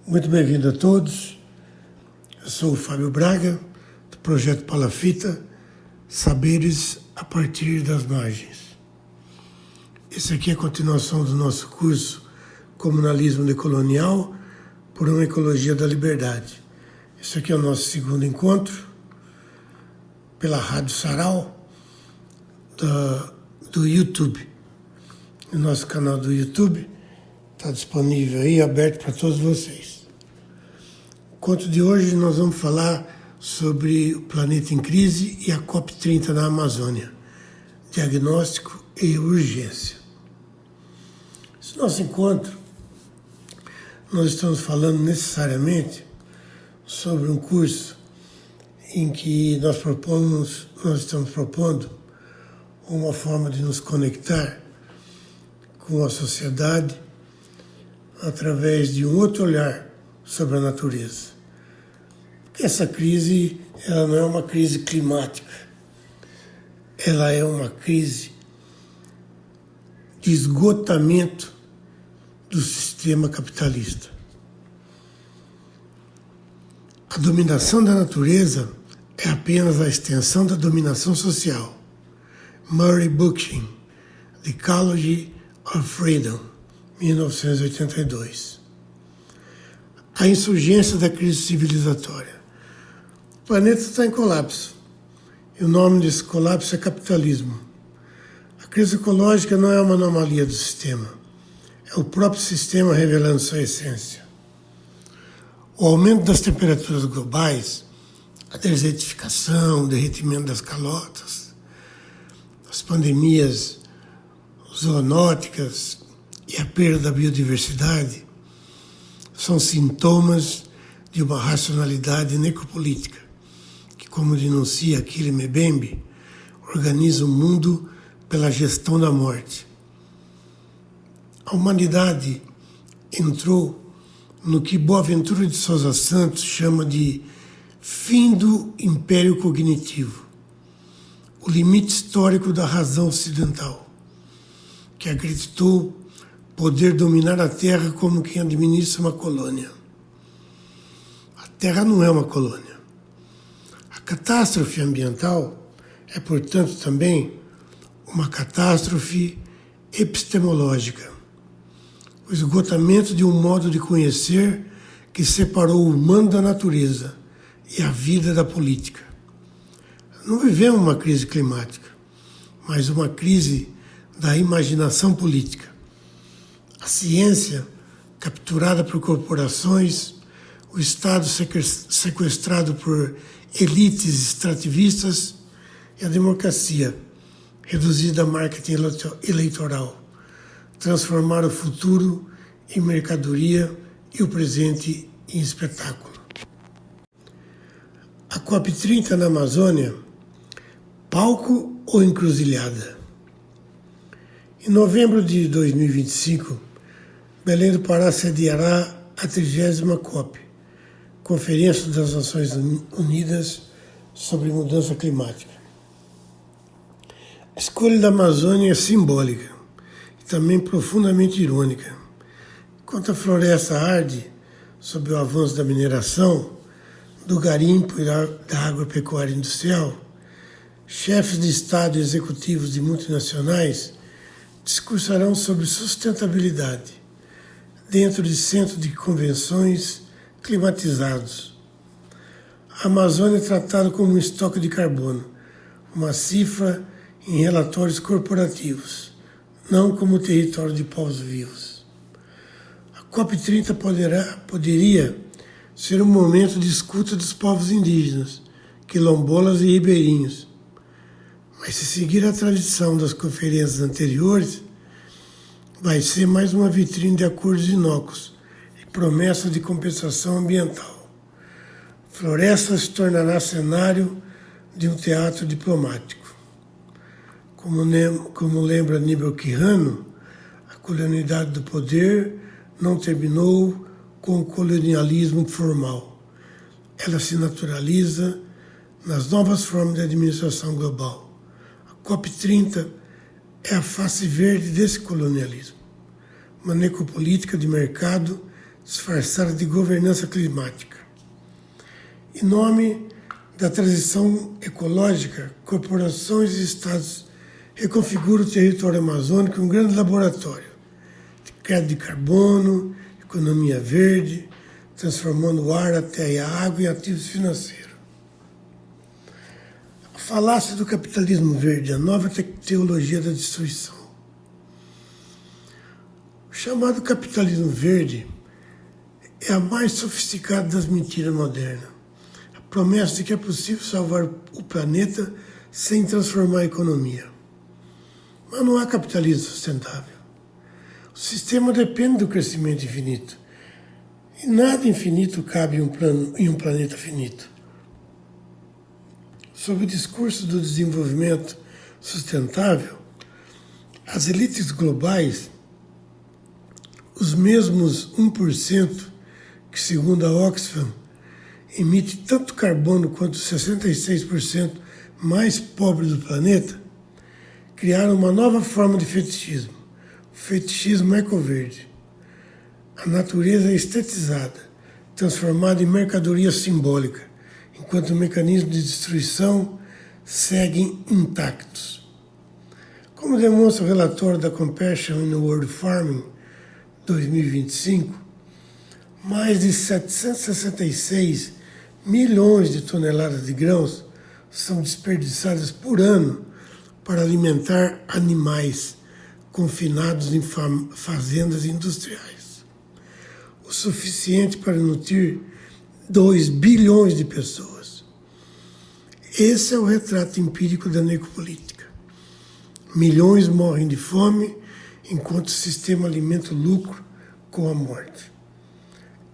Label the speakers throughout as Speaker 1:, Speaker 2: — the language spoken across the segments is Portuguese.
Speaker 1: Muito bem-vindo a todos. Eu sou o Fábio Braga, do Projeto Palafita, Saberes a partir das margens. Esse aqui é a continuação do nosso curso Comunalismo Decolonial por uma Ecologia da Liberdade. Esse aqui é o nosso segundo encontro pela Rádio Sarau do YouTube. O nosso canal do YouTube está disponível aí, aberto para todos vocês. No encontro de hoje nós vamos falar sobre o planeta em crise e a COP30 na Amazônia, diagnóstico e urgência. Esse nosso encontro, nós estamos falando necessariamente sobre um curso em que nós estamos propondo uma forma de nos conectar com a sociedade através de um outro olhar sobre a natureza. Essa crise, ela não é uma crise climática, ela é uma crise de esgotamento do sistema capitalista. A dominação da natureza é apenas a extensão da dominação social. Murray Bookchin, The Ecology of Freedom, 1982. A insurgência da crise civilizatória. O planeta está em colapso, e o nome desse colapso é capitalismo. A crise ecológica não é uma anomalia do sistema, é o próprio sistema revelando sua essência. O aumento das temperaturas globais, a desertificação, o derretimento das calotas, as pandemias zoonóticas e a perda da biodiversidade são sintomas de uma racionalidade necropolítica que, como denuncia Achille Mbembe, organiza o mundo pela gestão da morte. A humanidade entrou no que Boaventura de Sousa Santos chama de fim do império cognitivo, o limite histórico da razão ocidental, que acreditou poder dominar a Terra como quem administra uma colônia. A Terra não é uma colônia. A catástrofe ambiental é, portanto, também uma catástrofe epistemológica. O esgotamento de um modo de conhecer que separou o humano da natureza e a vida da política. Não vivemos uma crise climática, mas uma crise da imaginação política. A ciência, capturada por corporações, o Estado sequestrado por elites extrativistas e a democracia, reduzida a marketing eleitoral, transformar o futuro em mercadoria e o presente em espetáculo. A COP30 na Amazônia, palco ou encruzilhada? Em novembro de 2025, Belém do Pará sediará a 30ª COP, Conferência das Nações Unidas sobre Mudança Climática. A escolha da Amazônia é simbólica e também profundamente irônica. Enquanto a floresta arde sob o avanço da mineração, do garimpo e da agropecuária industrial, chefes de Estado e executivos de multinacionais discursarão sobre sustentabilidade dentro de centros de convenções climatizados. A Amazônia é tratada como um estoque de carbono, uma cifra em relatórios corporativos, não como território de povos vivos. A COP30 poderia ser um momento de escuta dos povos indígenas, quilombolas e ribeirinhos. Mas se seguir a tradição das conferências anteriores, vai ser mais uma vitrine de acordos inócuos e promessa de compensação ambiental. Floresta se tornará cenário de um teatro diplomático. Como lembra Aníbal Quijano, a colonialidade do poder não terminou com o colonialismo formal. Ela se naturaliza nas novas formas de administração global. A COP30 é a face verde desse colonialismo. Uma necropolítica de mercado disfarçada de governança climática. Em nome da transição ecológica, corporações e estados reconfiguram o território amazônico em um grande laboratório de crédito de carbono, economia verde, transformando o ar, a terra e a água em ativos financeiros. A falácia do capitalismo verde, a nova teologia da destruição. O chamado capitalismo verde é a mais sofisticada das mentiras modernas. A promessa de que é possível salvar o planeta sem transformar a economia. Mas não há capitalismo sustentável. O sistema depende do crescimento infinito. E nada infinito cabe em um planeta finito. Sob o discurso do desenvolvimento sustentável, as elites globais, os mesmos 1% que, segundo a Oxfam, emite tanto carbono quanto os 66% mais pobres do planeta, criaram uma nova forma de fetichismo, o fetichismo ecoverde. A natureza é estetizada, transformada em mercadoria simbólica, enquanto o mecanismo de destruição seguem intactos. Como demonstra o relatório da Compassion in World Farming 2025, mais de 766 milhões de toneladas de grãos são desperdiçadas por ano para alimentar animais confinados em fazendas industriais. O suficiente para nutrir 2 bilhões de pessoas. Esse é o retrato empírico da necropolítica. Milhões morrem de fome, enquanto o sistema alimenta o lucro com a morte.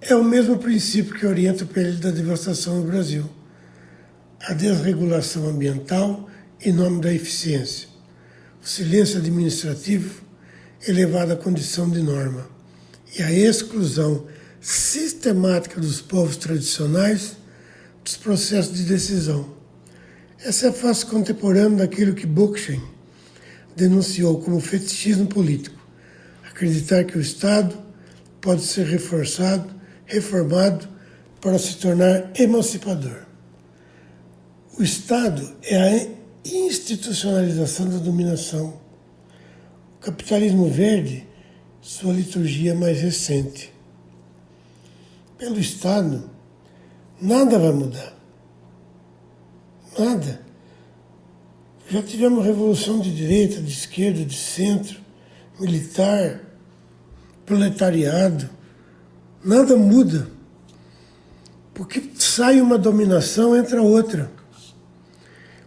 Speaker 1: É o mesmo princípio que orienta o período da devastação no Brasil. A desregulação ambiental em nome da eficiência. O silêncio administrativo elevado à condição de norma. E a exclusão sistemática dos povos tradicionais dos processos de decisão. Essa é a face contemporânea daquilo que Bookchin denunciou como fetichismo político. Acreditar que o Estado pode ser reformado para se tornar emancipador. O Estado é a institucionalização da dominação. O capitalismo verde, sua liturgia mais recente. Pelo Estado, nada vai mudar. Nada. Já tivemos revolução de direita, de esquerda, de centro, militar, proletariado. Nada muda. Porque sai uma dominação, entra outra.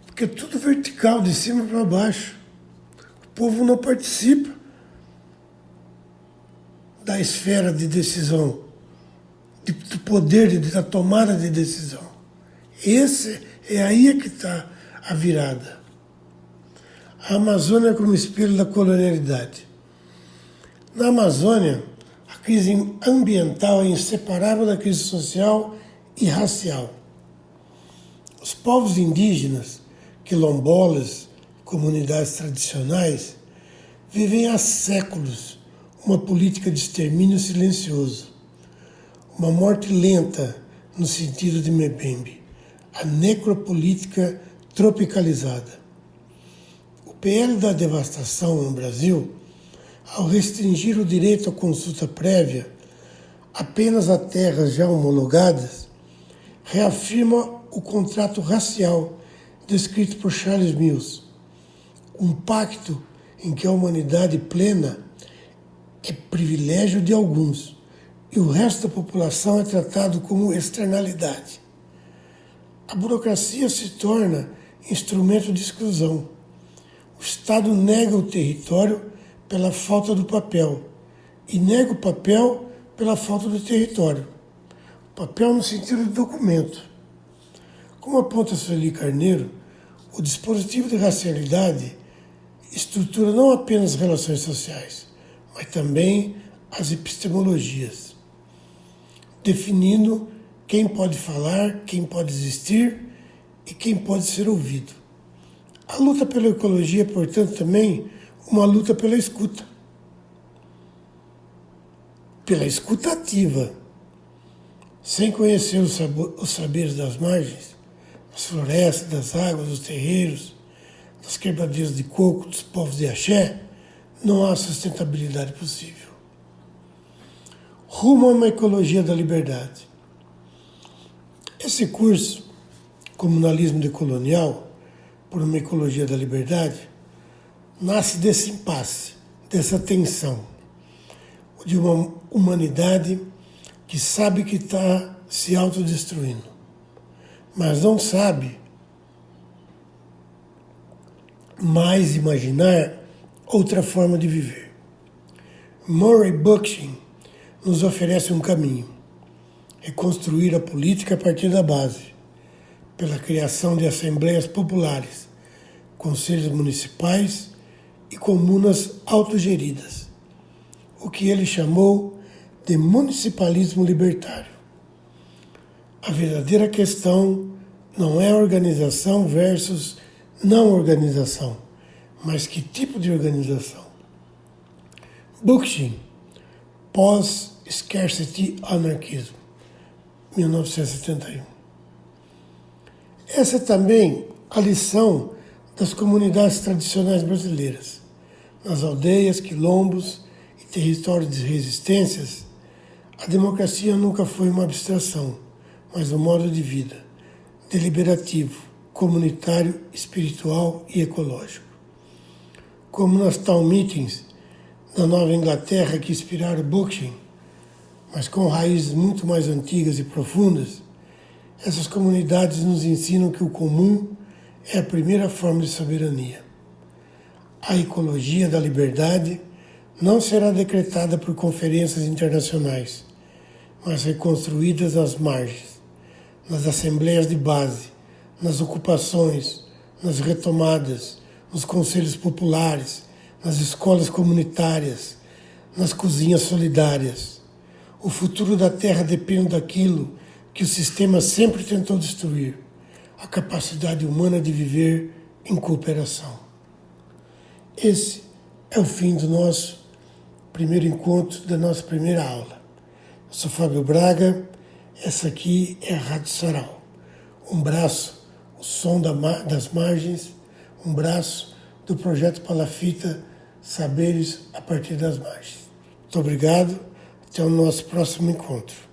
Speaker 1: Porque é tudo vertical, de cima para baixo. O povo não participa da esfera de decisão, do poder, da tomada de decisão. É aí que está a virada. A Amazônia é como espelho da colonialidade. Na Amazônia, a crise ambiental é inseparável da crise social e racial. Os povos indígenas, quilombolas, comunidades tradicionais, vivem há séculos uma política de extermínio silencioso, uma morte lenta no sentido de Mbembe, a necropolítica tropicalizada. O PL da devastação no Brasil, ao restringir o direito à consulta prévia apenas a terras já homologadas, reafirma o contrato racial descrito por Charles Mills, um pacto em que a humanidade plena é privilégio de alguns e o resto da população é tratado como externalidade. A burocracia se torna instrumento de exclusão. O Estado nega o território pela falta do papel e nega o papel pela falta do território. O papel no sentido de documento. Como aponta Sueli Carneiro, o dispositivo de racialidade estrutura não apenas as relações sociais, mas também as epistemologias, definindo quem pode falar, quem pode existir e quem pode ser ouvido. A luta pela ecologia é, portanto, também uma luta pela escuta. pela escutativa, sem conhecer os saberes das margens, das florestas, das águas, dos terreiros, das quebradeiras de coco, dos povos de axé, não há sustentabilidade possível. Rumo a uma ecologia da liberdade. Esse curso, Comunalismo Decolonial, por uma ecologia da liberdade, nasce desse impasse, dessa tensão, de uma humanidade que sabe que está se autodestruindo, mas não sabe mais imaginar outra forma de viver. Murray Bookchin nos oferece um caminho: reconstruir a política a partir da base, pela criação de assembleias populares, conselhos municipais e comunas autogeridas, o que ele chamou de municipalismo libertário. A verdadeira questão não é organização versus não organização, mas que tipo de organização. Bookchin, Pós-Scarcity Anarchismo, 1971. Essa é também a lição das comunidades tradicionais brasileiras. Nas aldeias, quilombos e territórios de resistências, a democracia nunca foi uma abstração, mas um modo de vida, deliberativo, comunitário, espiritual e ecológico. Como nas town meetings da Nova Inglaterra que inspiraram Bookchin, mas com raízes muito mais antigas e profundas, essas comunidades nos ensinam que o comum é a primeira forma de soberania. A ecologia da liberdade não será decretada por conferências internacionais, mas reconstruídas às margens, nas assembleias de base, nas ocupações, nas retomadas, nos conselhos populares, nas escolas comunitárias, nas cozinhas solidárias. O futuro da Terra depende daquilo que o sistema sempre tentou destruir: a capacidade humana de viver em cooperação. Esse é o fim do nosso primeiro encontro, da nossa primeira aula. Eu sou Fábio Braga, essa aqui é a Rádio Sarau. Um braço, o som das margens, um braço do projeto Palafita, Saberes a partir das margens. Muito obrigado, até o nosso próximo encontro.